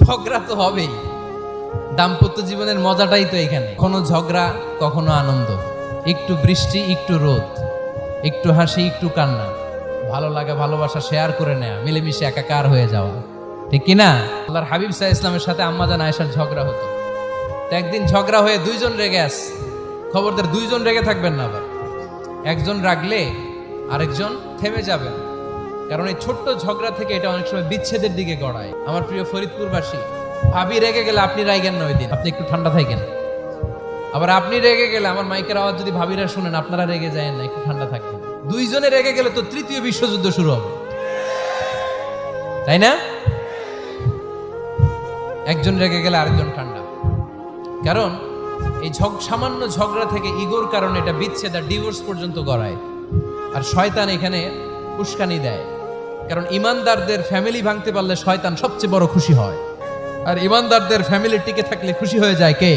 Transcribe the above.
ঝগড়া তো হবেই, দাম্পত্য জীবনের মজাটাই তো এখানে। কখনো ঝগড়া, কখনো আনন্দ, একটু বৃষ্টি, একটু রোদ, একটু হাসি, একটু কান্না, ভালো লাগা ভালোবাসা শেয়ার করে নেয়া, মিলেমিশে একাকার হয়ে যাওয়া, ঠিক কিনা? আল্লাহর হাবিব সাল্লাল্লাহু আলাইহি ওয়াসাল্লামের সাথে আম্মা জান আয়েশার ঝগড়া হতো। তো একদিন ঝগড়া হয়ে দুইজন রেগে আছে। খবরদার দুইজন রেগে থাকবেন না, আবার একজন রাগলে আরেকজন থেমে যাবেন, কারণ এই ছোট্ট ঝগড়া থেকে এটা অনেক সময় বিচ্ছেদের দিকে গড়ায়। আমার প্রিয় ফরিদপুরবাসী, ভাবি রেগে গেলে আপনি রাইগেন না, ওই দিন আপনি একটু ঠান্ডা থাকেন। আবার আপনি রেগে গেলে, আমার মাইকের আওয়াজ যদি ভাবিরা শুনেন, আপনারা রেগে যায় না, একটু ঠান্ডা থাকেন। দুইজনে রেগে গেলে তো তৃতীয় বিশ্বযুদ্ধ শুরু হবে, তাই না? একজন রেগে গেলে আরেকজন ঠান্ডা, কারণ এই সামান্য ঝগড়া থেকে ইগোর কারণে এটা বিচ্ছেদ আর ডিভোর্স পর্যন্ত গড়ায়। আর শয়তান এখানে উস্কানি দেয়, কারণ ইমানদারদের ফ্যামিলি ভাঙতে পারলে শয়তান সবচেয়ে বড় খুশি হয়, আর ইমানদারদের ফ্যামিলি টিকে থাকলে খুশি হয়ে যায় কে?